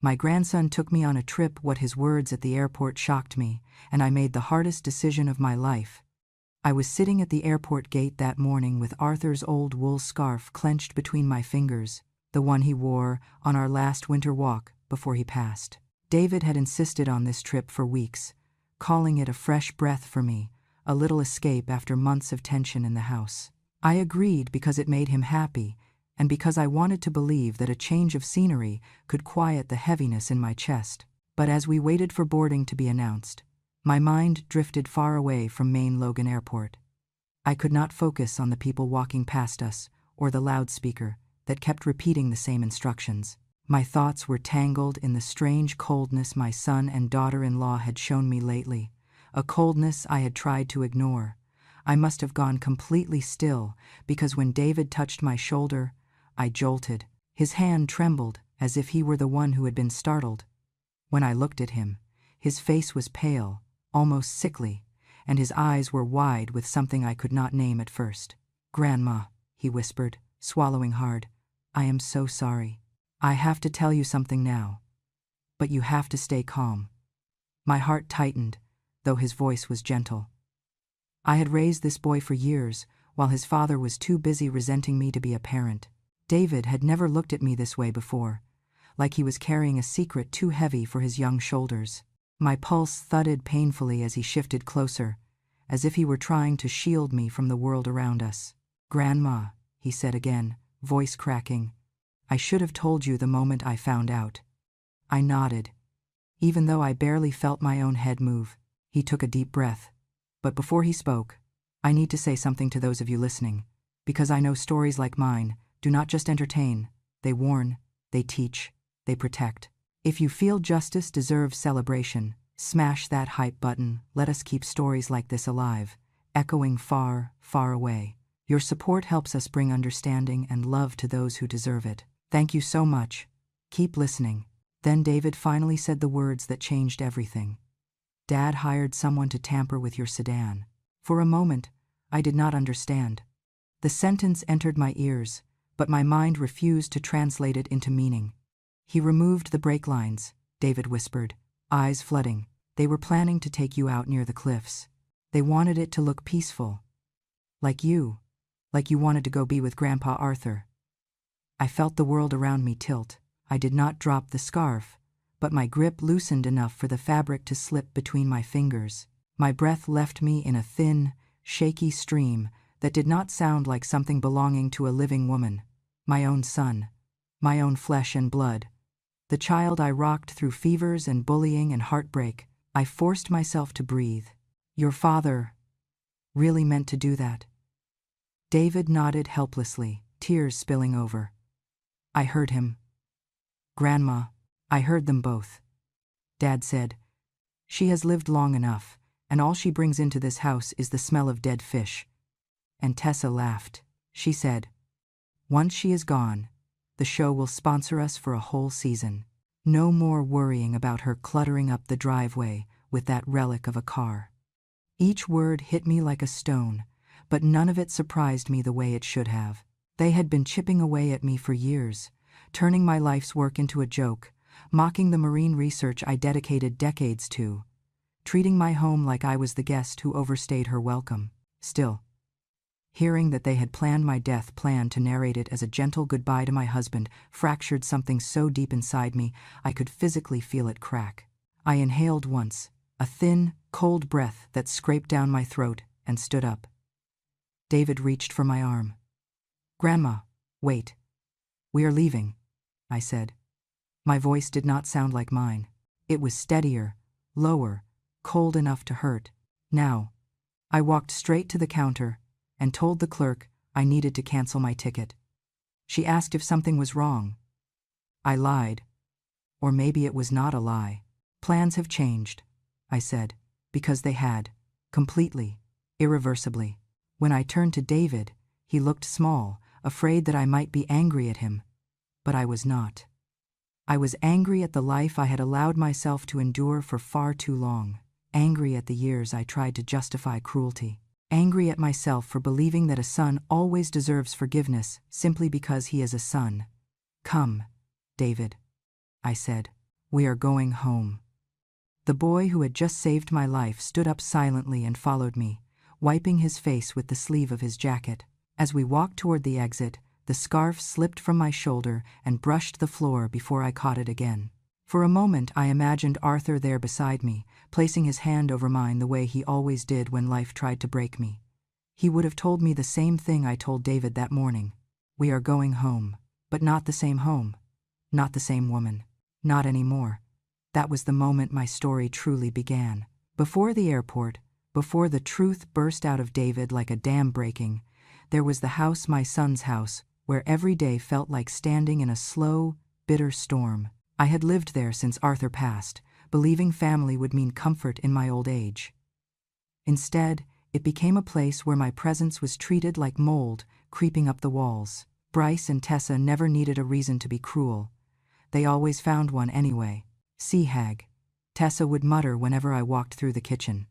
My grandson took me on a trip. What his words at the airport shocked me, and I made the hardest decision of my life. I was sitting at the airport gate that morning with Arthur's old wool scarf clenched between my fingers, the one he wore on our last winter walk before he passed. David had insisted on this trip for weeks, calling it a fresh breath for me, a little escape after months of tension in the house. I agreed because it made him happy, and because I wanted to believe that a change of scenery could quiet the heaviness in my chest. But as we waited for boarding to be announced, my mind drifted far away from Maine Logan Airport. I could not focus on the people walking past us or the loudspeaker that kept repeating the same instructions. My thoughts were tangled in the strange coldness my son and daughter-in-law had shown me lately, a coldness I had tried to ignore. I must have gone completely still, because when David touched my shoulder, I jolted. His hand trembled, as if he were the one who had been startled. When I looked at him, his face was pale, almost sickly, and his eyes were wide with something I could not name at first. "Grandma," he whispered, swallowing hard, "I am so sorry. I have to tell you something now. But you have to stay calm." My heart tightened, though his voice was gentle. I had raised this boy for years, while his father was too busy resenting me to be a parent. David had never looked at me this way before, like he was carrying a secret too heavy for his young shoulders. My pulse thudded painfully as he shifted closer, as if he were trying to shield me from the world around us. "Grandma," he said again, voice cracking, "I should have told you the moment I found out." I nodded, even though I barely felt my own head move. He took a deep breath. But before he spoke, "I need to say something to those of you listening, because I know stories like mine do not just entertain, they warn, they teach, they protect. If you feel justice deserves celebration, smash that hype button. Let us keep stories like this alive, echoing far, far away. Your support helps us bring understanding and love to those who deserve it. Thank you so much. Keep listening." Then David finally said the words that changed everything. "Dad hired someone to tamper with your sedan." For a moment, I did not understand. The sentence entered my ears, but my mind refused to translate it into meaning. "He removed the brake lines," David whispered, eyes flooding. "They were planning to take you out near the cliffs. They wanted it to look peaceful. Like you wanted to go be with Grandpa Arthur." I felt the world around me tilt. I did not drop the scarf, but my grip loosened enough for the fabric to slip between my fingers. My breath left me in a thin, shaky stream that did not sound like something belonging to a living woman. My own son, my own flesh and blood. The child I rocked through fevers and bullying and heartbreak. I forced myself to breathe. "Your father really meant to do that?" David nodded helplessly, tears spilling over. "I heard him." "Grandma," I heard them both. Dad said, "She has lived long enough, and all she brings into this house is the smell of dead fish." And Tessa laughed. She said, "Once she is gone, the show will sponsor us for a whole season. No more worrying about her cluttering up the driveway with that relic of a car." Each word hit me like a stone, but none of it surprised me the way it should have. They had been chipping away at me for years, turning my life's work into a joke, mocking the marine research I dedicated decades to, treating my home like I was the guest who overstayed her welcome. Still, hearing that they had planned my death, planned to narrate it as a gentle goodbye to my husband, fractured something so deep inside me I could physically feel it crack. I inhaled once, a thin, cold breath that scraped down my throat, and stood up. David reached for my arm. "Grandma, wait. We are leaving," I said. My voice did not sound like mine. It was steadier, lower, cold enough to hurt. "Now." I walked straight to the counter and told the clerk I needed to cancel my ticket. She asked if something was wrong. I lied. Or maybe it was not a lie. "Plans have changed," I said, because they had, completely, irreversibly. When I turned to David, he looked small, afraid that I might be angry at him. But I was not. I was angry at the life I had allowed myself to endure for far too long, angry at the years I tried to justify cruelty, angry at myself for believing that a son always deserves forgiveness simply because he is a son. "Come, David," I said. We are going home. The boy who had just saved my life stood up silently and followed me, wiping his face with the sleeve of his jacket. As we walked toward the exit, the scarf slipped from my shoulder and brushed the floor before I caught it again. For a moment I imagined Arthur there beside me, placing his hand over mine the way he always did when life tried to break me. He would have told me the same thing I told David that morning. We are going home, but not the same home. Not the same woman. Not anymore. That was the moment my story truly began. Before the airport, before the truth burst out of David like a dam breaking, there was the house, my son's house, where every day felt like standing in a slow, bitter storm. I had lived there since Arthur passed, believing family would mean comfort in my old age. Instead, it became a place where my presence was treated like mold creeping up the walls. Bryce and Tessa never needed a reason to be cruel. They always found one anyway. Sea hag, Tessa would mutter whenever I walked through the kitchen.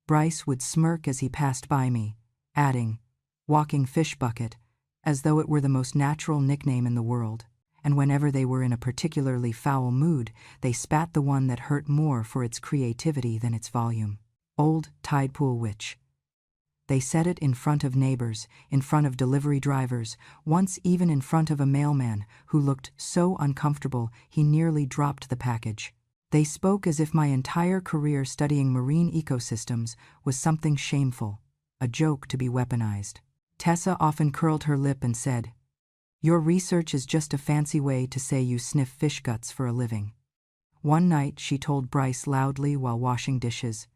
Bryce would smirk as he passed by me, adding, walking fish bucket, as though it were the most natural nickname in the world, and whenever they were in a particularly foul mood, they spat the one that hurt more for its creativity than its volume. Old tide pool witch. They said it in front of neighbors, in front of delivery drivers, once even in front of a mailman who looked so uncomfortable he nearly dropped the package. They spoke as if my entire career studying marine ecosystems was something shameful, a joke to be weaponized. Tessa often curled her lip and said, "Your research is just a fancy way to say you sniff fish guts for a living." One night she told Bryce loudly while washing dishes,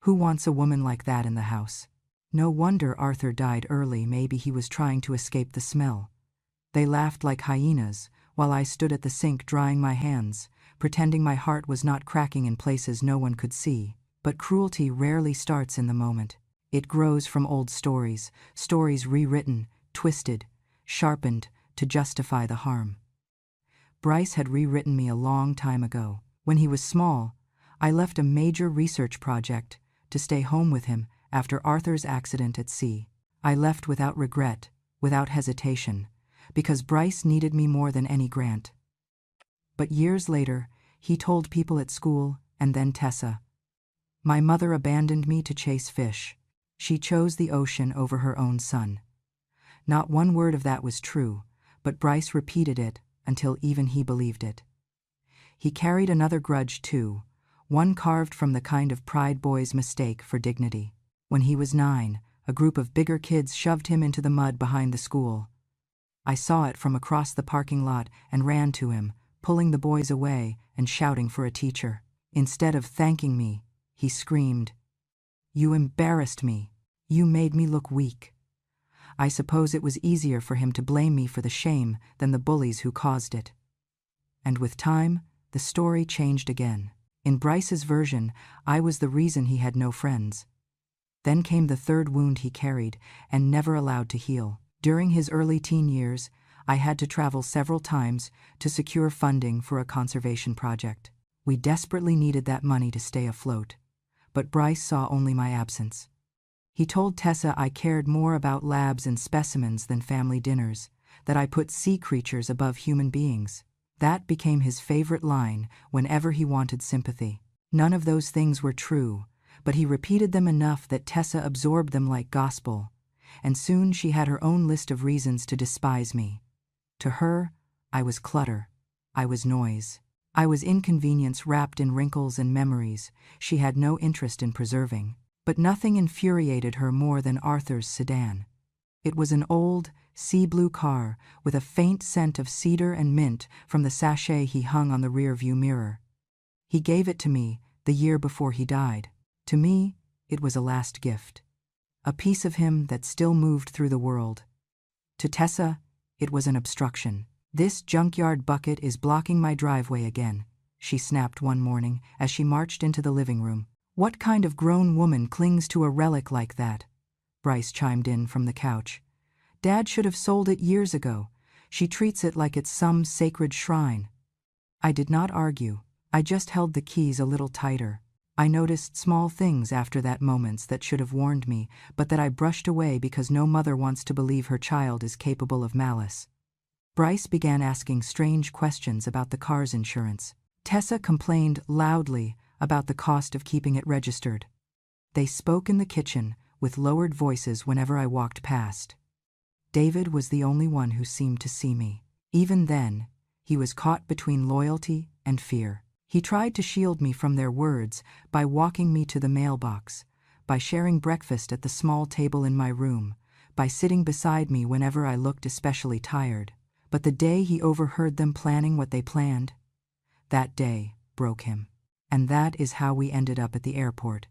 "Who wants a woman like that in the house?" No wonder Arthur died early. Maybe he was trying to escape the smell. They laughed like hyenas, while I stood at the sink drying my hands, pretending my heart was not cracking in places no one could see. But cruelty rarely starts in the moment. It grows from old stories, stories rewritten, twisted, sharpened to justify the harm. Bryce had rewritten me a long time ago. When he was small, I left a major research project to stay home with him after Arthur's accident at sea. I left without regret, without hesitation, because Bryce needed me more than any grant. But years later, he told people at school, and then Tessa, "My mother abandoned me to chase fish. She chose the ocean over her own son." Not one word of that was true, but Bryce repeated it until even he believed it. He carried another grudge too, one carved from the kind of pride boys mistake for dignity. When he was 9, a group of bigger kids shoved him into the mud behind the school. I saw it from across the parking lot and ran to him, pulling the boys away and shouting for a teacher. Instead of thanking me, he screamed, "You embarrassed me. You made me look weak." I suppose it was easier for him to blame me for the shame than the bullies who caused it. And with time, the story changed again. In Bryce's version, I was the reason he had no friends. Then came the third wound he carried and never allowed to heal. During his early teen years, I had to travel several times to secure funding for a conservation project. We desperately needed that money to stay afloat, but Bryce saw only my absence. He told Tessa I cared more about labs and specimens than family dinners, that I put sea creatures above human beings. That became his favorite line whenever he wanted sympathy. None of those things were true, but he repeated them enough that Tessa absorbed them like gospel, and soon she had her own list of reasons to despise me. To her, I was clutter. I was noise. I was inconvenience wrapped in wrinkles and memories she had no interest in preserving. But nothing infuriated her more than Arthur's sedan. It was an old, sea-blue car with a faint scent of cedar and mint from the sachet he hung on the rear-view mirror. He gave it to me the year before he died. To me, it was a last gift. A piece of him that still moved through the world. To Tessa, it was an obstruction. "This junkyard bucket is blocking my driveway again," she snapped one morning as she marched into the living room. "What kind of grown woman clings to a relic like that?" Bryce chimed in from the couch. "Dad should have sold it years ago. She treats it like it's some sacred shrine." I did not argue. I just held the keys a little tighter. I noticed small things after that moments that should have warned me, but that I brushed away because no mother wants to believe her child is capable of malice. Bryce began asking strange questions about the car's insurance. Tessa complained loudly about the cost of keeping it registered. They spoke in the kitchen with lowered voices whenever I walked past. David was the only one who seemed to see me. Even then, he was caught between loyalty and fear. He tried to shield me from their words by walking me to the mailbox, by sharing breakfast at the small table in my room, by sitting beside me whenever I looked especially tired. But the day he overheard them planning what they planned, that day broke him. And that is how we ended up at the airport,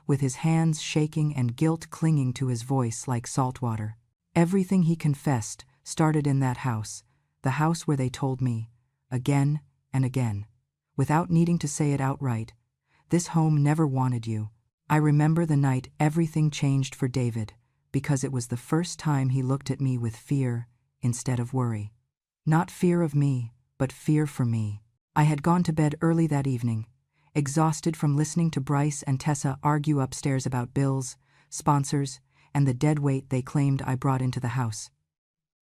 with his hands shaking and guilt clinging to his voice like salt water. Everything he confessed started in that house, the house where they told me, again and again, without needing to say it outright, "This home never wanted you." I remember the night everything changed for David, because it was the first time he looked at me with fear instead of worry. Not fear of me, but fear for me. I had gone to bed early that evening, exhausted from listening to Bryce and Tessa argue upstairs about bills, sponsors, and the dead weight they claimed I brought into the house.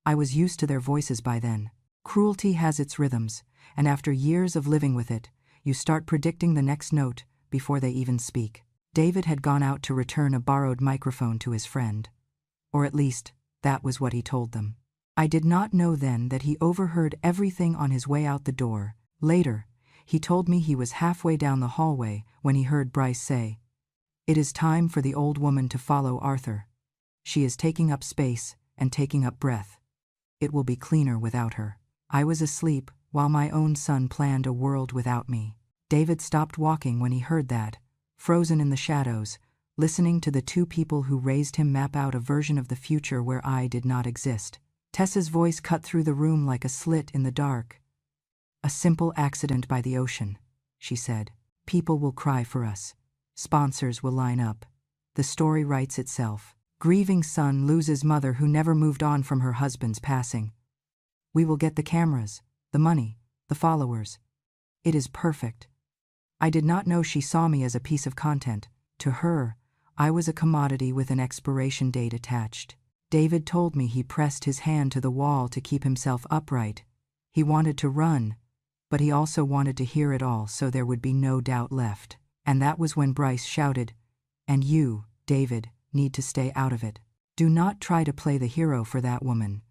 I was used to their voices by then. Cruelty has its rhythms, and after years of living with it, you start predicting the next note before they even speak. David had gone out to return a borrowed microphone to his friend. Or at least, that was what he told them. I did not know then that he overheard everything on his way out the door. Later, he told me he was halfway down the hallway when he heard Bryce say, "It is time for the old woman to follow Arthur. She is taking up space and taking up breath. It will be cleaner without her." I was asleep while my own son planned a world without me. David stopped walking when he heard that, frozen in the shadows, listening to the two people who raised him map out a version of the future where I did not exist. Tessa's voice cut through the room like a slit in the dark. "A simple accident by the ocean," she said. "People will cry for us. Sponsors will line up. The story writes itself. Grieving son loses mother who never moved on from her husband's passing. We will get the cameras, the money, the followers. It is perfect." I did not know she saw me as a piece of content. To her, I was a commodity with an expiration date attached. David told me he pressed his hand to the wall to keep himself upright. He wanted to run, but he also wanted to hear it all so there would be no doubt left. And that was when Bryce shouted, "And you, David, need to stay out of it. Do not try to play the hero for that woman.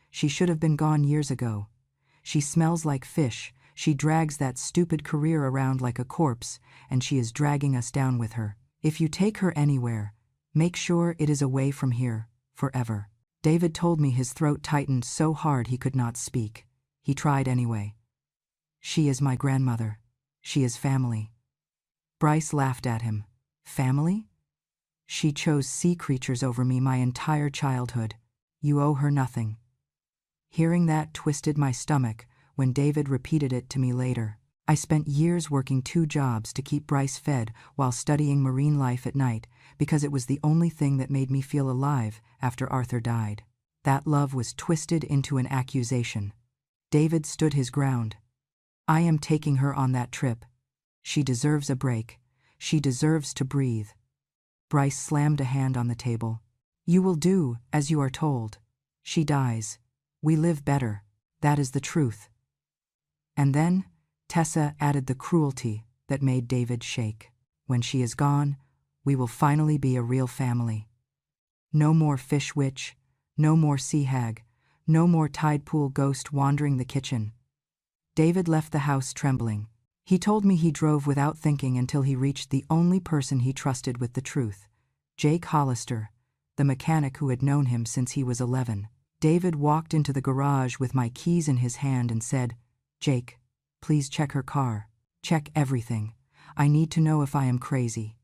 She should have been gone years ago. She smells like fish, she drags that stupid career around like a corpse, and she is dragging us down with her. If you take her anywhere, make sure it is away from here, forever." David told me his throat tightened so hard he could not speak. He tried anyway. "She is my grandmother. She is family." Bryce laughed at him. "Family? She chose sea creatures over me my entire childhood. You owe her nothing." Hearing that twisted my stomach when David repeated it to me later. I spent years working 2 jobs to keep Bryce fed while studying marine life at night because it was the only thing that made me feel alive after Arthur died. That love was twisted into an accusation. David stood his ground. "I am taking her on that trip. She deserves a break. She deserves to breathe." Bryce slammed a hand on the table. "You will do as you are told. She dies. We live better. That is the truth." And then Tessa added the cruelty that made David shake. "When she is gone, we will finally be a real family. No more fish witch, no more sea hag, no more tide pool ghost wandering the kitchen." David left the house trembling. He told me he drove without thinking until he reached the only person he trusted with the truth, Jake Hollister, the mechanic who had known him since he was 11. David walked into the garage with my keys in his hand and said, "Jake, please check her car. Check everything. I need to know if I am crazy."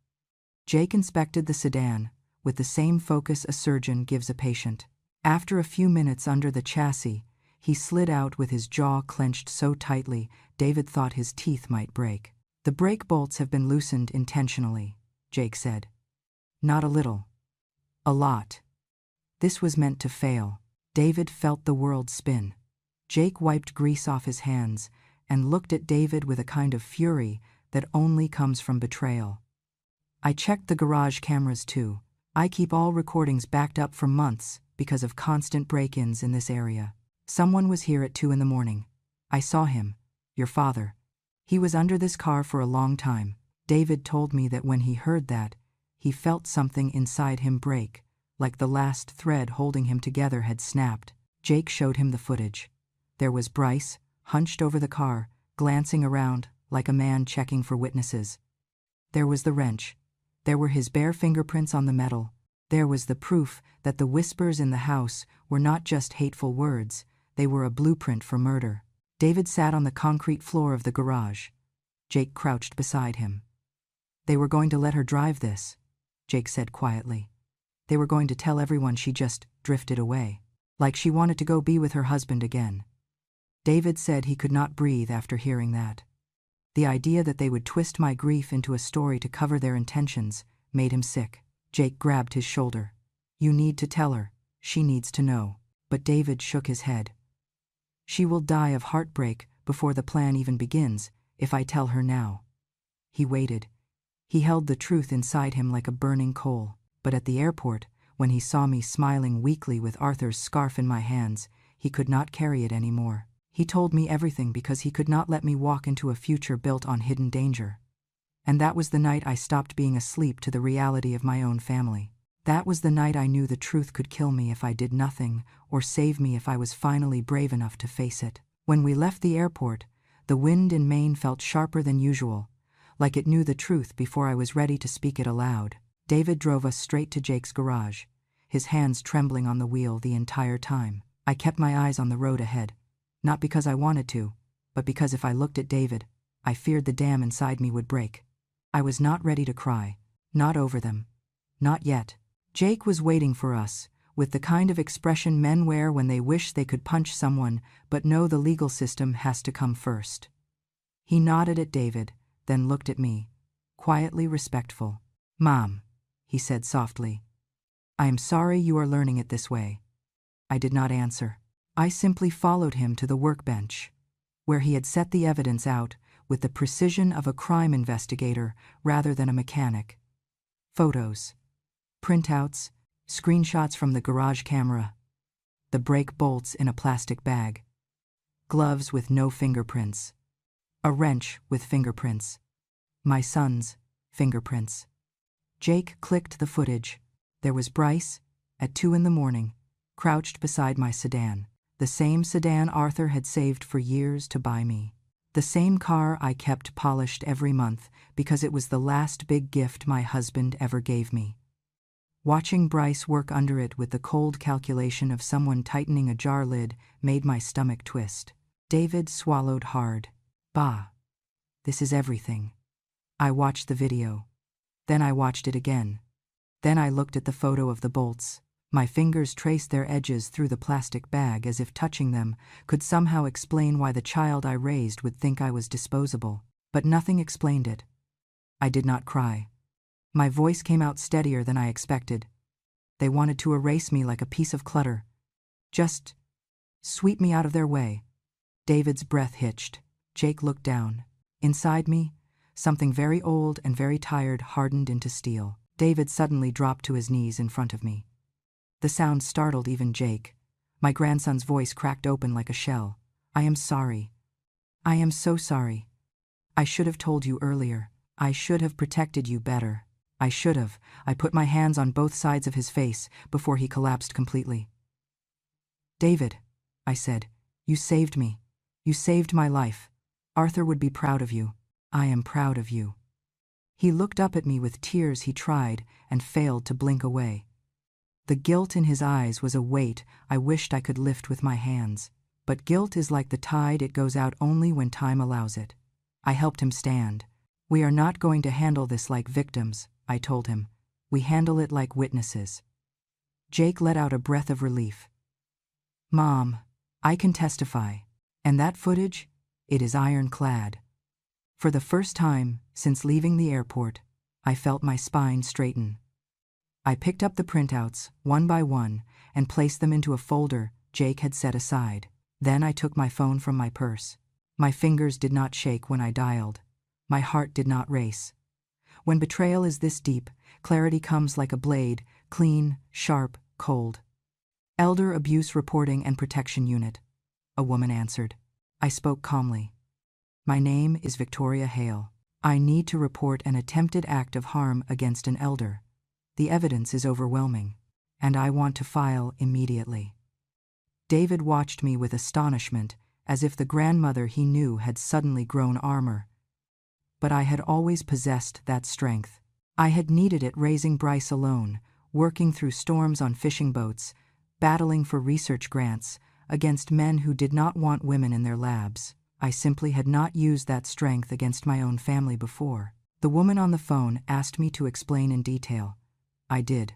Jake inspected the sedan, with the same focus a surgeon gives a patient. After a few minutes under the chassis, he slid out with his jaw clenched so tightly David thought his teeth might break. "The brake bolts have been loosened intentionally," Jake said. "Not a little. A lot. This was meant to fail." David felt the world spin. Jake wiped grease off his hands and looked at David with a kind of fury that only comes from betrayal. "I checked the garage cameras too. I keep all recordings backed up for months because of constant break-ins in this area. Someone was here at 2 in the morning. I saw him. Your father. He was under this car for a long time. David told me that when he heard that, he felt something inside him break, like the last thread holding him together had snapped. Jake showed him the footage. There was Bryce, hunched over the car, glancing around, like a man checking for witnesses. There was the wrench. There were his bare fingerprints on the metal. There was the proof that the whispers in the house were not just hateful words, they were a blueprint for murder. David sat on the concrete floor of the garage. Jake crouched beside him. They were going to let her drive this, Jake said quietly. They were going to tell everyone she just drifted away, like she wanted to go be with her husband again. David said he could not breathe after hearing that. The idea that they would twist my grief into a story to cover their intentions made him sick. Jake grabbed his shoulder. You need to tell her. She needs to know. But David shook his head. She will die of heartbreak before the plan even begins, if I tell her now. He waited. He held the truth inside him like a burning coal. But at the airport, when he saw me smiling weakly with Arthur's scarf in my hands, he could not carry it anymore. He told me everything because he could not let me walk into a future built on hidden danger. And that was the night I stopped being asleep to the reality of my own family. That was the night I knew the truth could kill me if I did nothing, or save me if I was finally brave enough to face it. When we left the airport, the wind in Maine felt sharper than usual, like it knew the truth before I was ready to speak it aloud. David drove us straight to Jake's garage, his hands trembling on the wheel the entire time. I kept my eyes on the road ahead, not because I wanted to, but because if I looked at David, I feared the dam inside me would break. I was not ready to cry, not over them, not yet. Jake was waiting for us, with the kind of expression men wear when they wish they could punch someone but know the legal system has to come first. He nodded at David, then looked at me, quietly respectful. Mom, he said softly. I am sorry you are learning it this way. I did not answer. I simply followed him to the workbench, where he had set the evidence out with the precision of a crime investigator rather than a mechanic. Photos, printouts, screenshots from the garage camera, the brake bolts in a plastic bag, gloves with no fingerprints, a wrench with fingerprints, my son's fingerprints. Jake clicked the footage. There was Bryce, at 2 in the morning, crouched beside my sedan, the same sedan Arthur had saved for years to buy me. The same car I kept polished every month because it was the last big gift my husband ever gave me. Watching Bryce work under it with the cold calculation of someone tightening a jar lid made my stomach twist. David swallowed hard. Bah. This is everything. I watched the video. Then I watched it again. Then I looked at the photo of the bolts. My fingers traced their edges through the plastic bag as if touching them could somehow explain why the child I raised would think I was disposable. But nothing explained it. I did not cry. My voice came out steadier than I expected. They wanted to erase me like a piece of clutter. Just sweep me out of their way. David's breath hitched. Jake looked down. Inside me, something very old and very tired hardened into steel. David suddenly dropped to his knees in front of me. The sound startled even Jake. My grandson's voice cracked open like a shell. I am sorry. I am so sorry. I should have told you earlier. I should have protected you better. I should have. I put my hands on both sides of his face before he collapsed completely. David, I said, you saved me. You saved my life. Arthur would be proud of you. I am proud of you. He looked up at me with tears he tried and failed to blink away. The guilt in his eyes was a weight I wished I could lift with my hands. But guilt is like the tide, it goes out only when time allows it. I helped him stand. We are not going to handle this like victims, I told him. We handle it like witnesses. Jake let out a breath of relief. Mom, I can testify. And that footage, it is ironclad. For the first time since leaving the airport, I felt my spine straighten. I picked up the printouts, one by one, and placed them into a folder Jake had set aside. Then I took my phone from my purse. My fingers did not shake when I dialed. My heart did not race. When betrayal is this deep, clarity comes like a blade, clean, sharp, cold. Elder Abuse Reporting and Protection Unit. a woman answered. I spoke calmly. My name is Victoria Hale. I need to report an attempted act of harm against an elder. The evidence is overwhelming, and I want to file immediately. David watched me with astonishment, as if the grandmother he knew had suddenly grown armor. But I had always possessed that strength. I had needed it raising Bryce alone, working through storms on fishing boats, battling for research grants, against men who did not want women in their labs. I simply had not used that strength against my own family before. The woman on the phone asked me to explain in detail. I did.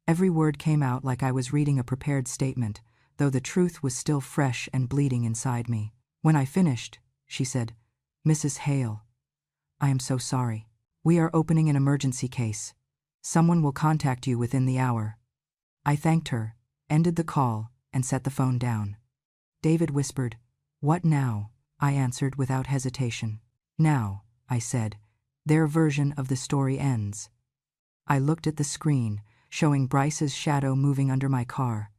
Every word came out like I was reading a prepared statement, though the truth was still fresh and bleeding inside me. When I finished, she said, "Mrs. Hale, I am so sorry. We are opening an emergency case. Someone will contact you within the hour." I thanked her, ended the call, and set the phone down. David whispered, "What now?" I answered without hesitation. "Now," I said, "their version of the story ends." I looked at the screen, showing Bryce's shadow moving under my car.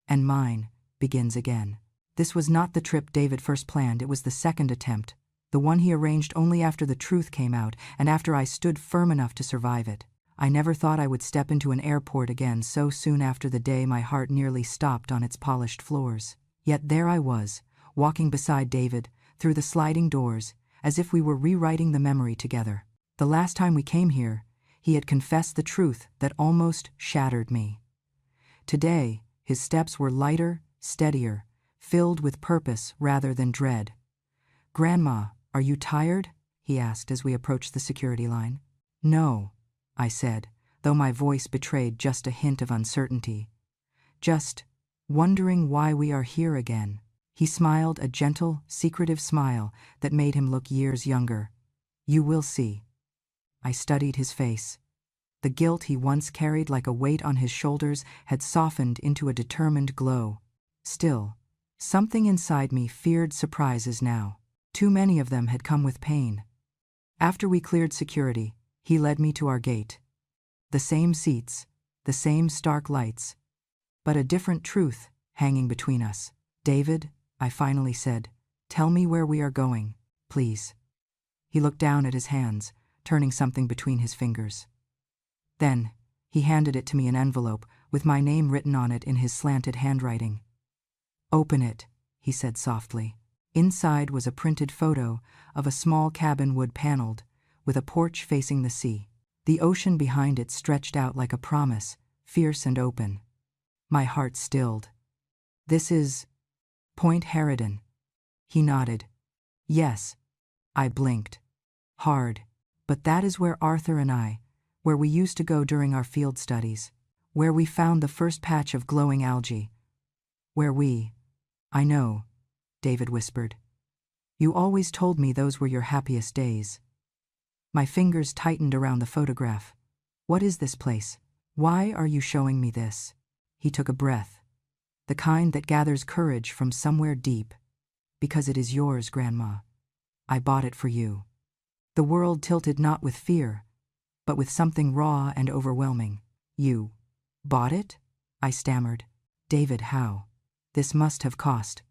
And mine begins again. This was not the trip David first planned, it was the second attempt, the one he arranged only after the truth came out and after I stood firm enough to survive it. I never thought I would step into an airport again so soon after the day my heart nearly stopped on its polished floors. Yet there I was, walking beside David, through the sliding doors, as if we were rewriting the memory together. The last time we came here, he had confessed the truth that almost shattered me. Today, his steps were lighter, steadier, filled with purpose rather than dread. "Grandma, are you tired?" he asked as we approached the security line. "No," I said, though my voice betrayed just a hint of uncertainty. "Just wondering why we are here again." He smiled a gentle, secretive smile that made him look years younger. "You will see." I studied his face. The guilt he once carried like a weight on his shoulders had softened into a determined glow. Still, something inside me feared surprises now. Too many of them had come with pain. After we cleared security, he led me to our gate. The same seats, the same stark lights, but a different truth hanging between us. "David," I finally said, "tell me where we are going, please." He looked down at his hands, turning something between his fingers. Then, he handed it to me, an envelope with my name written on it in his slanted handwriting. "Open it," he said softly. Inside was a printed photo of a small cabin wood-paneled, with a porch facing the sea. The ocean behind it stretched out like a promise, fierce and open. My heart stilled. "This is Point Harridan." He nodded. "Yes." I blinked. "Hard. But that is where Arthur and I, where we used to go during our field studies, where we found the first patch of glowing algae, where we—" "I know," David whispered. "You always told me those were your happiest days." My fingers tightened around the photograph. "What is this place? Why are you showing me this?" He took a breath, the kind that gathers courage from somewhere deep. "Because it is yours, Grandma. I bought it for you." The world tilted not with fear, but with something raw and overwhelming. "You bought it?" I stammered. "David, how? This must have cost."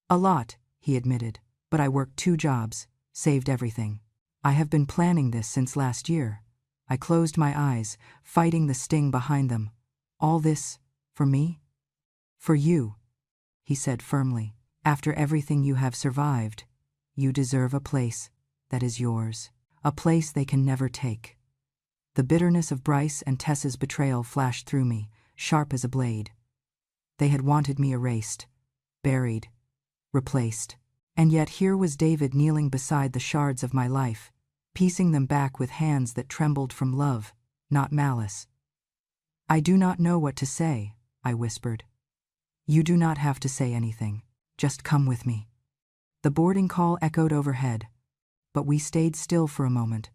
"A lot," he admitted, "but I worked 2 jobs, saved everything. I have been planning this since last year." I closed my eyes, fighting the sting behind them. "All this, for me?" "For you," he said firmly. "After everything you have survived, you deserve a place that is yours, a place they can never take." The bitterness of Bryce and Tessa's betrayal flashed through me, sharp as a blade. They had wanted me erased, buried, replaced. And yet here was David kneeling beside the shards of my life, piecing them back with hands that trembled from love, not malice. "I do not know what to say," I whispered. "You do not have to say anything. Just come with me." The boarding call echoed overhead, but we stayed still for a moment,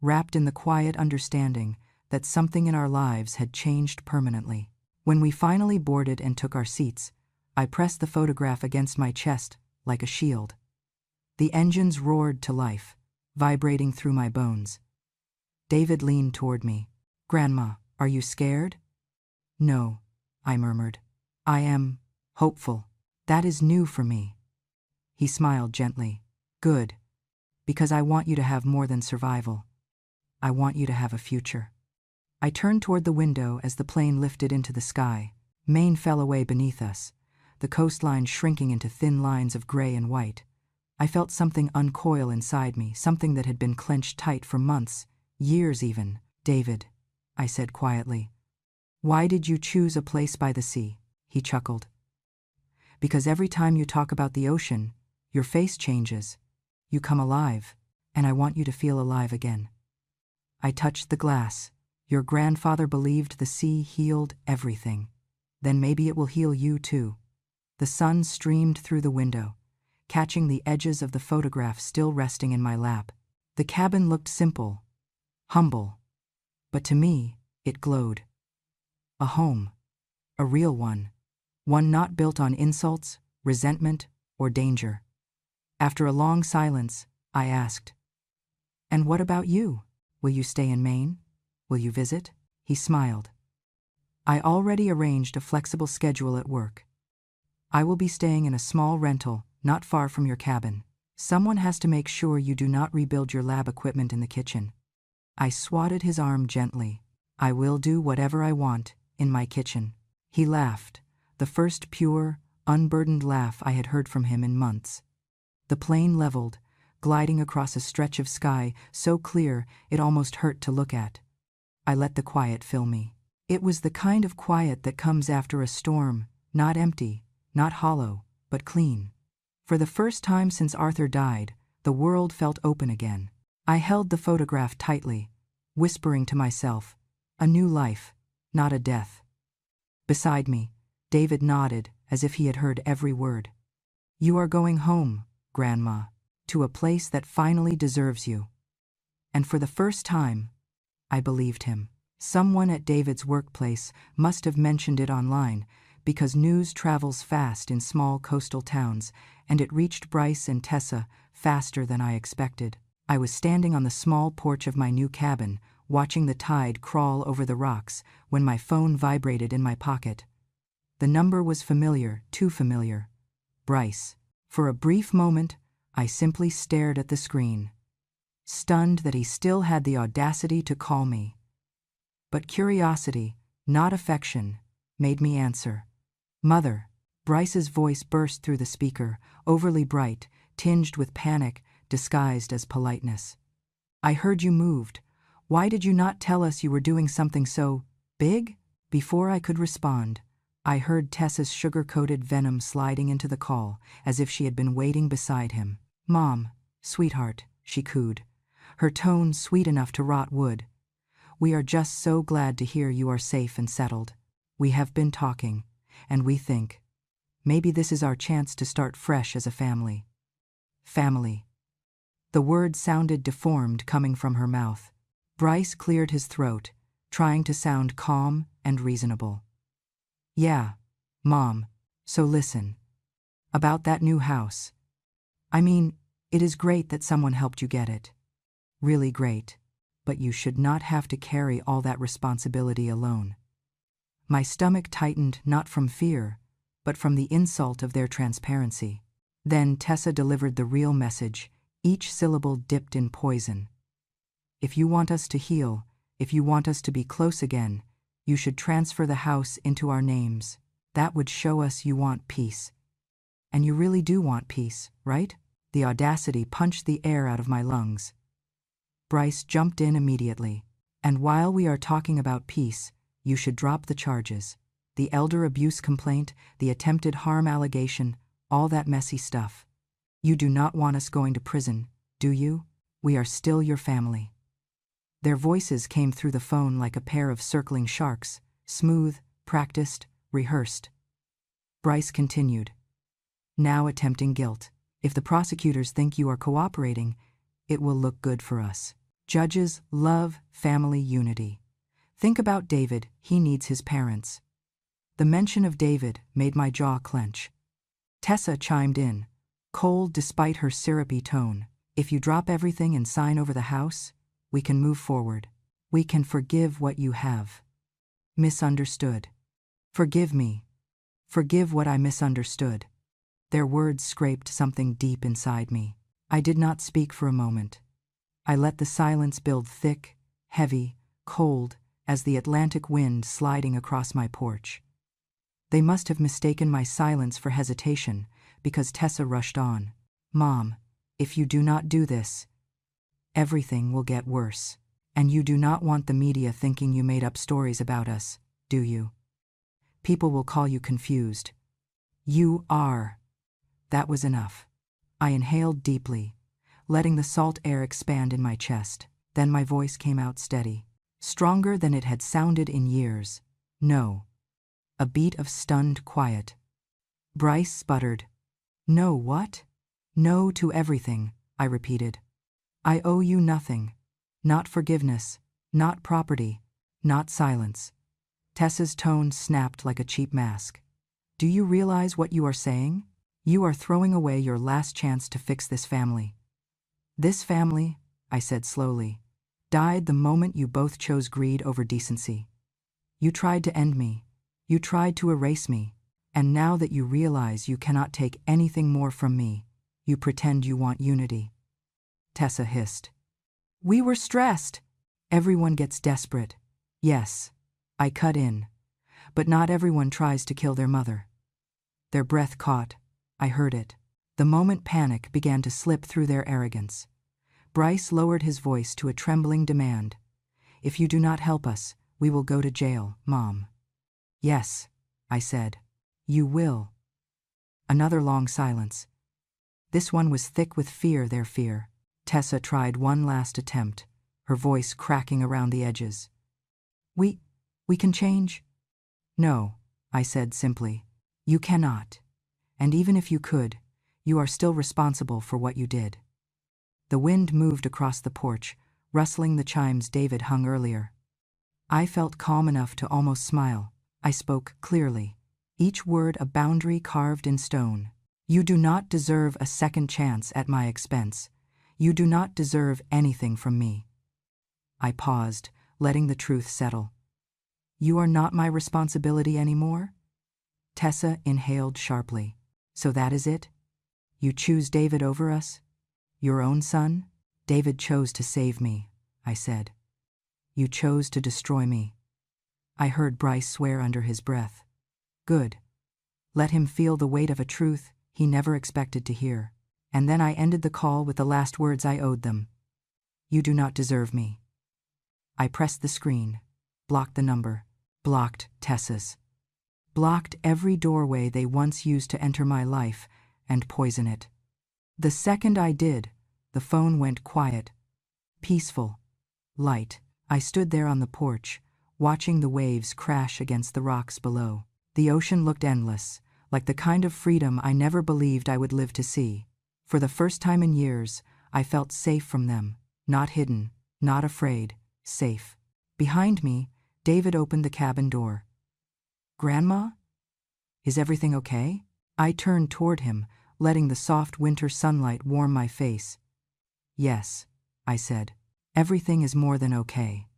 wrapped in the quiet understanding that something in our lives had changed permanently. When we finally boarded and took our seats, I pressed the photograph against my chest like a shield. The engines roared to life, vibrating through my bones. David leaned toward me. "Grandma, are you scared?" "No," I murmured. "I am hopeful." That is new for me. He smiled gently. Good. Because I want you to have more than survival. I want you to have a future. I turned toward the window as the plane lifted into the sky. Maine fell away beneath us, the coastline shrinking into thin lines of gray and white. I felt something uncoil inside me, something that had been clenched tight for months, years even. David, I said quietly. Why did you choose a place by the sea? He chuckled. Because every time you talk about the ocean, your face changes. You come alive, and I want you to feel alive again. I touched the glass. Your grandfather believed the sea healed everything. Then maybe it will heal you too. The sun streamed through the window, catching the edges of the photograph still resting in my lap. The cabin looked simple, humble, but to me, it glowed. A home. A real one. One not built on insults, resentment, or danger. After a long silence, I asked, "And what about you? Will you stay in Maine? Will you visit?" He smiled. I already arranged a flexible schedule at work. I will be staying in a small rental, not far from your cabin. Someone has to make sure you do not rebuild your lab equipment in the kitchen. I swatted his arm gently. I will do whatever I want in my kitchen. He laughed, the first pure, unburdened laugh I had heard from him in months. The plane leveled, gliding across a stretch of sky so clear it almost hurt to look at. I let the quiet fill me. It was the kind of quiet that comes after a storm, not empty, not hollow, but clean. For the first time since Arthur died, the world felt open again. I held the photograph tightly, whispering to myself, a new life, not a death. Beside me, David nodded as if he had heard every word. You are going home, Grandma, to a place that finally deserves you. And for the first time, I believed him. Someone at David's workplace must have mentioned it online, because news travels fast in small coastal towns, and it reached Bryce and Tessa faster than I expected. I was standing on the small porch of my new cabin, watching the tide crawl over the rocks, when my phone vibrated in my pocket. The number was familiar, too familiar. Bryce. For a brief moment, I simply stared at the screen, stunned that he still had the audacity to call me. But curiosity, not affection, made me answer. Mother. Bryce's voice burst through the speaker, overly bright, tinged with panic, disguised as politeness. I heard you moved. Why did you not tell us you were doing something so big? Before I could respond, I heard Tessa's sugar-coated venom sliding into the call, as if she had been waiting beside him. Mom, sweetheart, she cooed, her tone sweet enough to rot wood. We are just so glad to hear you are safe and settled. We have been talking, and we think, maybe this is our chance to start fresh as a family. Family. The word sounded deformed coming from her mouth. Bryce cleared his throat, trying to sound calm and reasonable. Yeah, Mom, so listen. About that new house. I mean, it is great that someone helped you get it. Really great. But you should not have to carry all that responsibility alone. My stomach tightened not from fear, but from the insult of their transparency. Then Tessa delivered the real message, each syllable dipped in poison. If you want us to heal, if you want us to be close again, you should transfer the house into our names. That would show us you want peace. And you really do want peace, right? The audacity punched the air out of my lungs. Bryce jumped in immediately. And while we are talking about peace, you should drop the charges. The elder abuse complaint, the attempted harm allegation, all that messy stuff. You do not want us going to prison, do you? We are still your family. Their voices came through the phone like a pair of circling sharks, smooth, practiced, rehearsed. Bryce continued. Now attempting guilt. If the prosecutors think you are cooperating, it will look good for us. Judges love family unity. Think about David, he needs his parents. The mention of David made my jaw clench. Tessa chimed in, cold despite her syrupy tone. If you drop everything and sign over the house, we can move forward. We can forgive what you have misunderstood. Forgive me. Forgive what I misunderstood. Their words scraped something deep inside me. I did not speak for a moment. I let the silence build thick, heavy, cold, as the Atlantic wind sliding across my porch. They must have mistaken my silence for hesitation, because Tessa rushed on. "Mom, if you do not do this, everything will get worse. And you do not want the media thinking you made up stories about us, do you? People will call you confused." "You are." That was enough. I inhaled deeply, letting the salt air expand in my chest. Then my voice came out steady, stronger than it had sounded in years. "No." A beat of stunned quiet. Bryce sputtered. "No what?" "No to everything," I repeated. "I owe you nothing. Not forgiveness, not property, not silence." Tessa's tone snapped like a cheap mask. "Do you realize what you are saying? You are throwing away your last chance to fix this family." "This family," I said slowly, "died the moment you both chose greed over decency. You tried to end me. You tried to erase me. And now that you realize you cannot take anything more from me, you pretend you want unity." Tessa hissed. "We were stressed." "Everyone gets desperate." "Yes," I cut in, "but not everyone tries to kill their mother." Their breath caught. I heard it. The moment panic began to slip through their arrogance. Bryce lowered his voice to a trembling demand. "If you do not help us, we will go to jail, Mom." "Yes," I said. "You will." Another long silence. This one was thick with fear, their fear. Tessa tried one last attempt, her voice cracking around the edges. We can change?" "No," I said simply. "You cannot. And even if you could, you are still responsible for what you did." The wind moved across the porch, rustling the chimes David hung earlier. I felt calm enough to almost smile. I spoke clearly, each word a boundary carved in stone. "You do not deserve a second chance at my expense. You do not deserve anything from me." I paused, letting the truth settle. "You are not my responsibility anymore?" Tessa inhaled sharply. "So that is it? You choose David over us? Your own son?" "David chose to save me," I said. "You chose to destroy me." I heard Bryce swear under his breath. Good. Let him feel the weight of a truth he never expected to hear. And then I ended the call with the last words I owed them. "You do not deserve me." I pressed the screen, blocked the number, blocked Tessa's. Blocked every doorway they once used to enter my life and poison it. The second I did, the phone went quiet, peaceful, light. I stood there on the porch, watching the waves crash against the rocks below. The ocean looked endless, like the kind of freedom I never believed I would live to see. For the first time in years, I felt safe from them, not hidden, not afraid, safe. Behind me, David opened the cabin door. "Grandma? Is everything okay?" I turned toward him, letting the soft winter sunlight warm my face. "Yes," I said. "Everything is more than okay."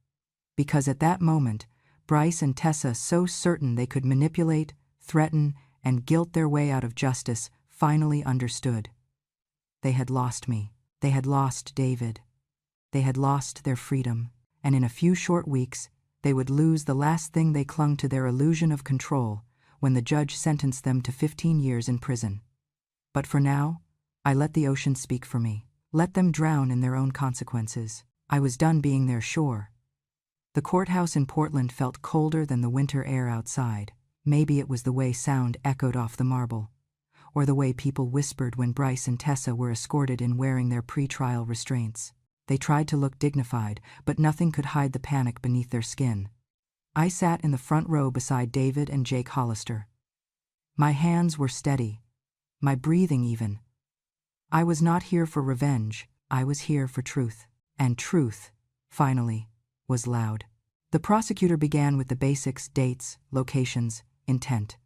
Because at that moment, Bryce and Tessa, so certain they could manipulate, threaten, and guilt their way out of justice, finally understood. They had lost me. They had lost David. They had lost their freedom. And in a few short weeks, they would lose the last thing they clung to, their illusion of control, when the judge sentenced them to 15 years in prison. But for now, I let the ocean speak for me. Let them drown in their own consequences. I was done being their shore. The courthouse in Portland felt colder than the winter air outside. Maybe it was the way sound echoed off the marble, or the way people whispered when Bryce and Tessa were escorted in wearing their pre-trial restraints. They tried to look dignified, but nothing could hide the panic beneath their skin. I sat in the front row beside David and Jake Hollister. My hands were steady, my breathing even. I was not here for revenge, I was here for truth. And truth, finally, was loud. The prosecutor began with the basics: dates, locations, intent.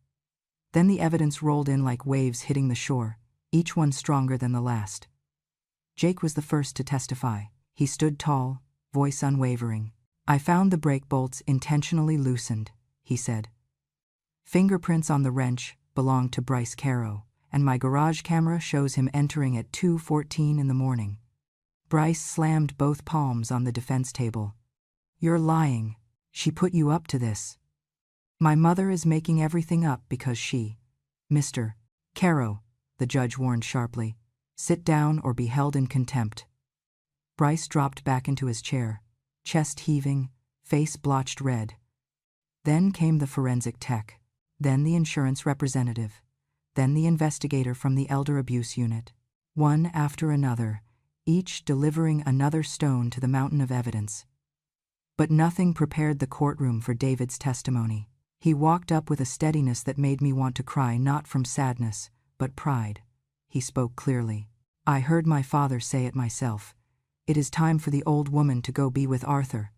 Then the evidence rolled in like waves hitting the shore, each one stronger than the last. Jake was the first to testify. He stood tall, voice unwavering. "I found the brake bolts intentionally loosened," he said. "Fingerprints on the wrench belonged to Bryce Caro, and my garage camera shows him entering at 2:14 in the morning. Bryce slammed both palms on the defense table. You're lying. She put you up to this. My mother is making everything up because she... Mr. Caro, the judge warned sharply, sit down or be held in contempt. Bryce dropped back into his chair, chest heaving, face blotched red. Then came the forensic tech, then the insurance representative, then the investigator from the elder abuse unit, one after another, each delivering another stone to the mountain of evidence. But nothing prepared the courtroom for David's testimony. He walked up with a steadiness that made me want to cry, not from sadness, but pride. He spoke clearly. I heard my father say it myself. It is time for the old woman to go be with Arthur.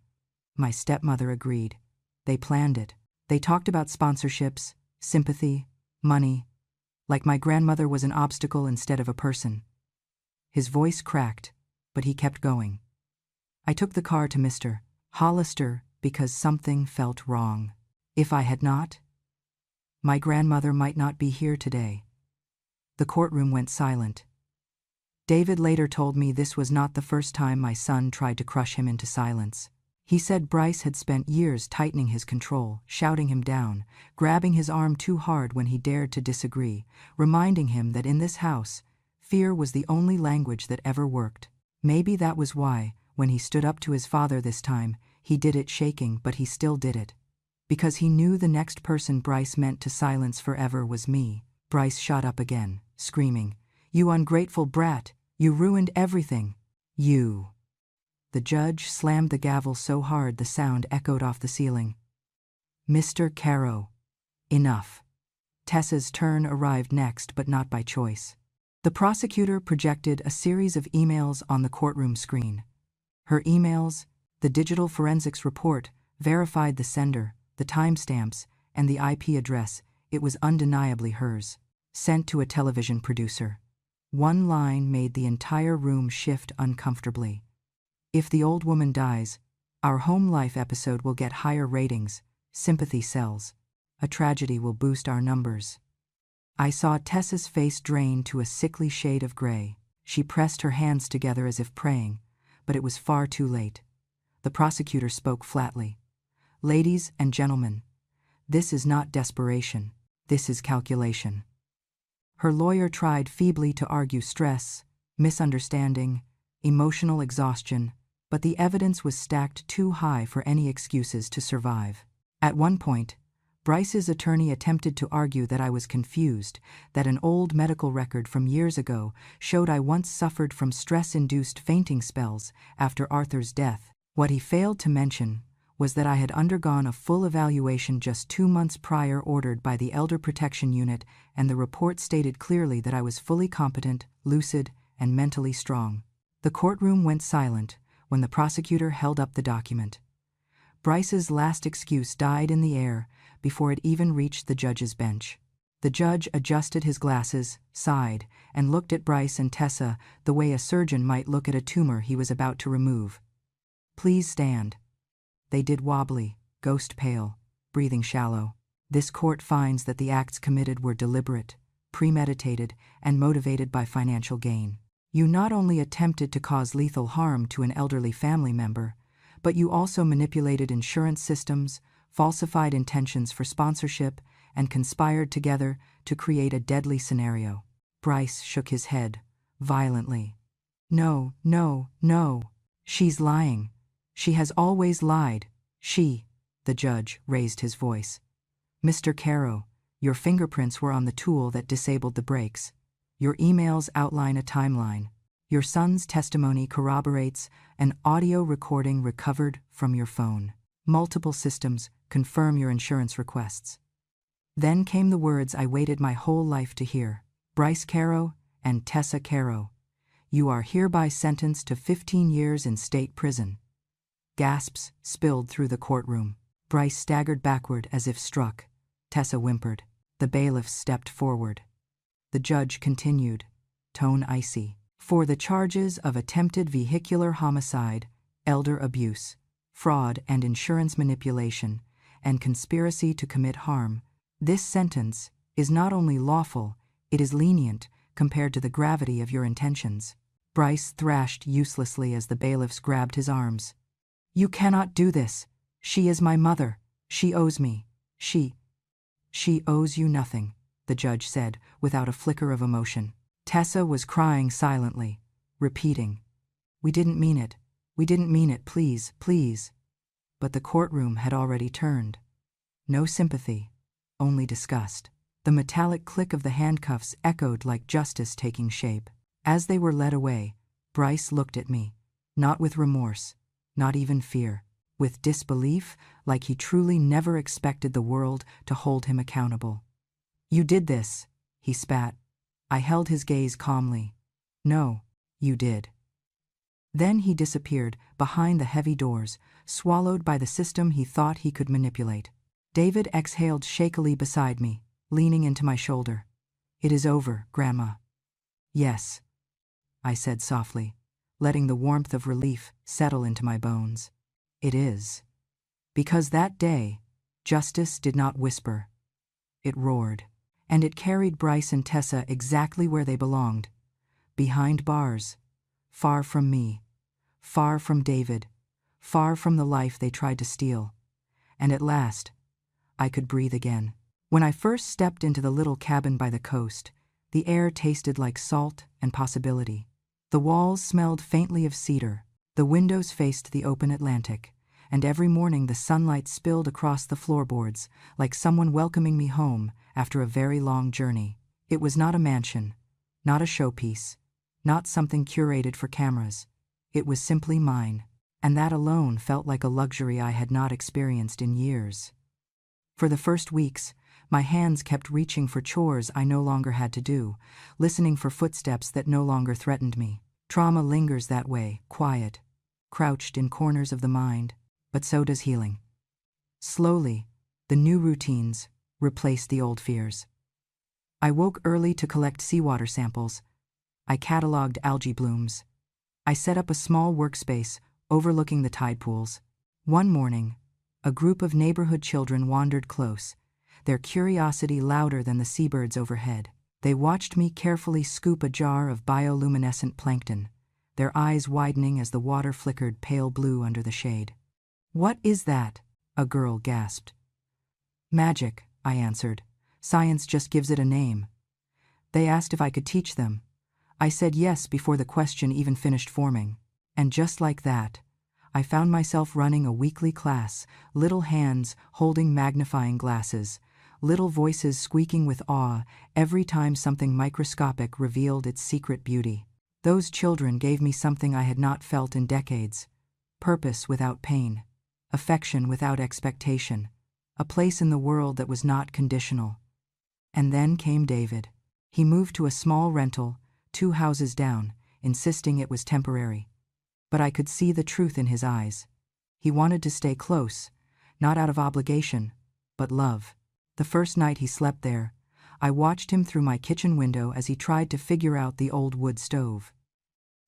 My stepmother agreed. They planned it. They talked about sponsorships, sympathy, money, like my grandmother was an obstacle instead of a person. His voice cracked, but he kept going. I took the car to Mr. Hollister because something felt wrong. If I had not, my grandmother might not be here today. The courtroom went silent. David later told me this was not the first time my son tried to crush him into silence. He said Bryce had spent years tightening his control, shouting him down, grabbing his arm too hard when he dared to disagree, reminding him that in this house, fear was the only language that ever worked. Maybe that was why, when he stood up to his father this time, he did it shaking, but he still did it. Because he knew the next person Bryce meant to silence forever was me. Bryce shot up again, screaming, "You ungrateful brat! You ruined everything! You!" The judge slammed the gavel so hard the sound echoed off the ceiling. Mr. Caro. Enough. Tessa's turn arrived next, but not by choice. The prosecutor projected a series of emails on the courtroom screen. Her emails, the digital forensics report, verified the sender, the timestamps, and the IP address. It was undeniably hers. Sent to a television producer. One line made the entire room shift uncomfortably. If the old woman dies, our home life episode will get higher ratings, sympathy sells. A tragedy will boost our numbers. I saw Tessa's face drain to a sickly shade of gray. She pressed her hands together as if praying, but it was far too late. The prosecutor spoke flatly. Ladies and gentlemen, this is not desperation, this is calculation. Her lawyer tried feebly to argue stress, misunderstanding, emotional exhaustion, but the evidence was stacked too high for any excuses to survive. At one point, Bryce's attorney attempted to argue that I was confused, that an old medical record from years ago showed I once suffered from stress-induced fainting spells after Arthur's death. What he failed to mention was that I had undergone a full evaluation just 2 months prior, ordered by the Elder Protection Unit, and the report stated clearly that I was fully competent, lucid, and mentally strong. The courtroom went silent when the prosecutor held up the document. Bryce's last excuse died in the air before it even reached the judge's bench. The judge adjusted his glasses, sighed, and looked at Bryce and Tessa the way a surgeon might look at a tumor he was about to remove. Please stand. They did, wobbly, ghost pale, breathing shallow. This court finds that the acts committed were deliberate, premeditated, and motivated by financial gain. You not only attempted to cause lethal harm to an elderly family member, but you also manipulated insurance systems, falsified intentions for sponsorship, and conspired together to create a deadly scenario. Bryce shook his head, violently. No, no, no. She's lying. She has always lied. The judge raised his voice. Mr. Caro, your fingerprints were on the tool that disabled the brakes. Your emails outline a timeline. Your son's testimony corroborates an audio recording recovered from your phone. Multiple systems confirm your insurance requests. Then came the words I waited my whole life to hear. Bryce Caro and Tessa Caro, you are hereby sentenced to 15 years in state prison. Gasps spilled through the courtroom. Bryce staggered backward as if struck. Tessa whimpered. The bailiffs stepped forward. The judge continued, tone icy. For the charges of attempted vehicular homicide, elder abuse, fraud and insurance manipulation, and conspiracy to commit harm, this sentence is not only lawful, It is lenient compared to the gravity of your intentions. Bryce thrashed uselessly as the bailiffs grabbed his arms. You cannot do this. She is my mother. She owes me. She owes you nothing, the judge said, without a flicker of emotion. Tessa was crying silently, repeating, We didn't mean it. We didn't mean it, please, please. But the courtroom had already turned. No sympathy, only disgust. The metallic click of the handcuffs echoed like justice taking shape. As they were led away, Bryce looked at me, not with remorse, not even fear, with disbelief, like he truly never expected the world to hold him accountable. You did this, he spat. I held his gaze calmly. No, you did. Then he disappeared behind the heavy doors, swallowed by the system he thought he could manipulate. David exhaled shakily beside me, leaning into my shoulder. It is over, Grandma. Yes, I said softly, letting the warmth of relief settle into my bones. It is. Because that day, justice did not whisper. It roared. And it carried Bryce and Tessa exactly where they belonged. Behind bars. Far from me. Far from David. Far from the life they tried to steal. And at last, I could breathe again. When I first stepped into the little cabin by the coast, the air tasted like salt and possibility. The walls smelled faintly of cedar. The windows faced the open Atlantic, and every morning the sunlight spilled across the floorboards, like someone welcoming me home after a very long journey. It was not a mansion, not a showpiece, not something curated for cameras. It was simply mine, and that alone felt like a luxury I had not experienced in years. For the first weeks, my hands kept reaching for chores I no longer had to do, listening for footsteps that no longer threatened me. Trauma lingers that way, quiet, crouched in corners of the mind, but so does healing. Slowly, the new routines replaced the old fears. I woke early to collect seawater samples. I cataloged algae blooms. I set up a small workspace overlooking the tide pools. One morning, a group of neighborhood children wandered close, their curiosity louder than the seabirds overhead. They watched me carefully scoop a jar of bioluminescent plankton, their eyes widening as the water flickered pale blue under the shade. What is that? A girl gasped. Magic, I answered. Science just gives it a name. They asked if I could teach them. I said yes before the question even finished forming. And just like that, I found myself running a weekly class, little hands holding magnifying glasses, little voices squeaking with awe every time something microscopic revealed its secret beauty. Those children gave me something I had not felt in decades: purpose without pain, affection without expectation, a place in the world that was not conditional. And then came David. He moved to a small rental, 2 houses down, insisting it was temporary. But I could see the truth in his eyes. He wanted to stay close, not out of obligation, but love. The first night he slept there, I watched him through my kitchen window as he tried to figure out the old wood stove.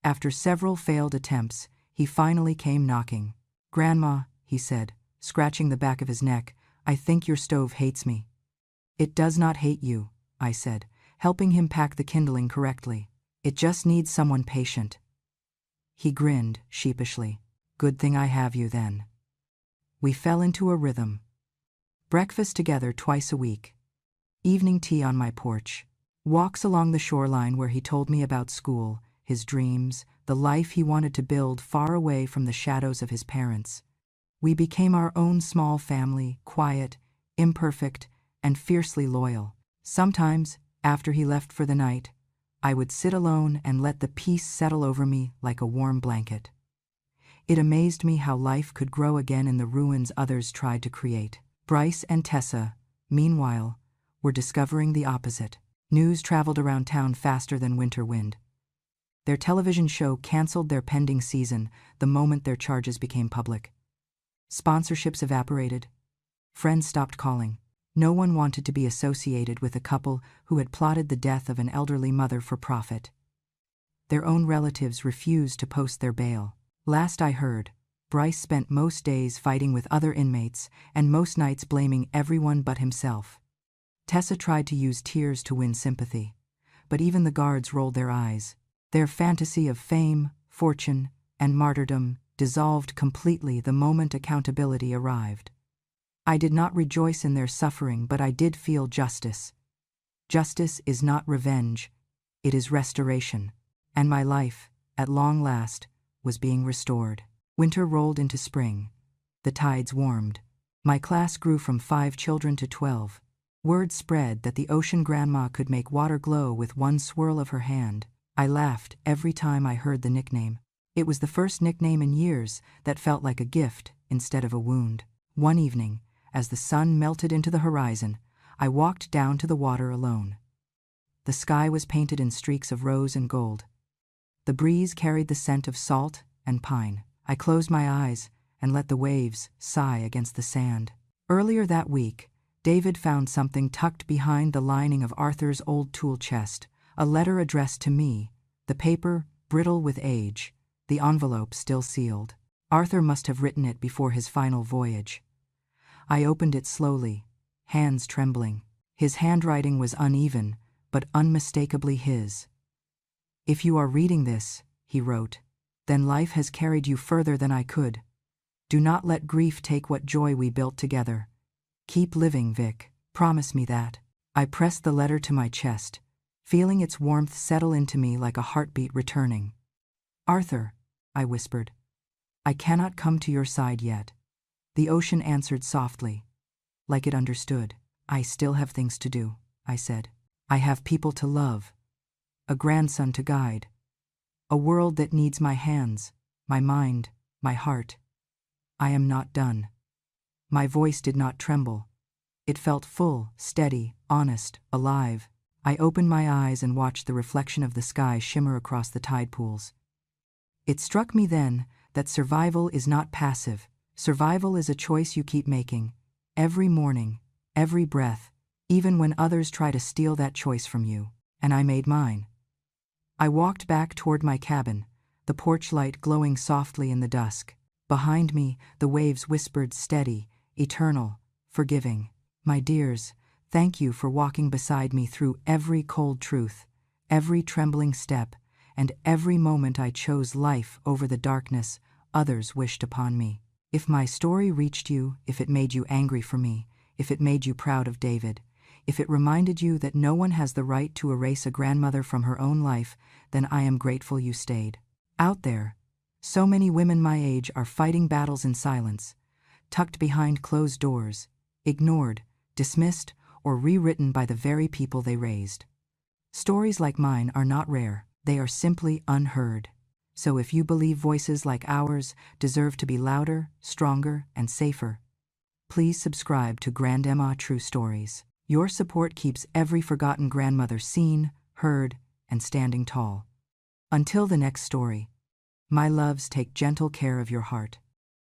After several failed attempts, he finally came knocking. "Grandma," he said, scratching the back of his neck, "I think your stove hates me." "It does not hate you," I said, helping him pack the kindling correctly. "It just needs someone patient." He grinned sheepishly. "Good thing I have you then." We fell into a rhythm. Breakfast together twice a week. Evening tea on my porch. Walks along the shoreline where he told me about school, his dreams, the life he wanted to build far away from the shadows of his parents. We became our own small family, quiet, imperfect, and fiercely loyal. Sometimes, after he left for the night, I would sit alone and let the peace settle over me like a warm blanket. It amazed me how life could grow again in the ruins others tried to create. Bryce and Tessa, meanwhile, were discovering the opposite. News traveled around town faster than winter wind. Their television show canceled their pending season the moment their charges became public. Sponsorships evaporated. Friends stopped calling. No one wanted to be associated with a couple who had plotted the death of an elderly mother for profit. Their own relatives refused to post their bail. Last I heard, Bryce spent most days fighting with other inmates and most nights blaming everyone but himself. Tessa tried to use tears to win sympathy, but even the guards rolled their eyes. Their fantasy of fame, fortune, and martyrdom dissolved completely the moment accountability arrived. I did not rejoice in their suffering, but I did feel justice. Justice is not revenge, it is restoration. And my life, at long last, was being restored. Winter rolled into spring. The tides warmed. My class grew from 5 children to 12. Word spread that the ocean grandma could make water glow with one swirl of her hand. I laughed every time I heard the nickname. It was the first nickname in years that felt like a gift instead of a wound. One evening, as the sun melted into the horizon, I walked down to the water alone. The sky was painted in streaks of rose and gold. The breeze carried the scent of salt and pine. I closed my eyes and let the waves sigh against the sand. Earlier that week, David found something tucked behind the lining of Arthur's old tool chest, a letter addressed to me, the paper brittle with age, the envelope still sealed. Arthur must have written it before his final voyage. I opened it slowly, hands trembling. His handwriting was uneven, but unmistakably his. "If you are reading this," he wrote, "then life has carried you further than I could. Do not let grief take what joy we built together. Keep living, Vic. Promise me that." I pressed the letter to my chest, feeling its warmth settle into me like a heartbeat returning. "Arthur," I whispered, "I cannot come to your side yet." The ocean answered softly, like it understood. "I still have things to do," I said. "I have people to love, a grandson to guide, a world that needs my hands, my mind, my heart. I am not done." My voice did not tremble. It felt full, steady, honest, alive. I opened my eyes and watched the reflection of the sky shimmer across the tide pools. It struck me then that survival is not passive. Survival is a choice you keep making, every morning, every breath, even when others try to steal that choice from you. And I made mine. I walked back toward my cabin, the porch light glowing softly in the dusk. Behind me, the waves whispered steady, eternal, forgiving. "My dears, thank you for walking beside me through every cold truth, every trembling step, and every moment I chose life over the darkness others wished upon me. If my story reached you, if it made you angry for me, if it made you proud of David, if it reminded you that no one has the right to erase a grandmother from her own life, then I am grateful you stayed. Out there, so many women my age are fighting battles in silence, tucked behind closed doors, ignored, dismissed, or rewritten by the very people they raised. Stories like mine are not rare, they are simply unheard. So if you believe voices like ours deserve to be louder, stronger, and safer, please subscribe to Grandma True Stories. Your support keeps every forgotten grandmother seen, heard, and standing tall. Until the next story, my loves, take gentle care of your heart.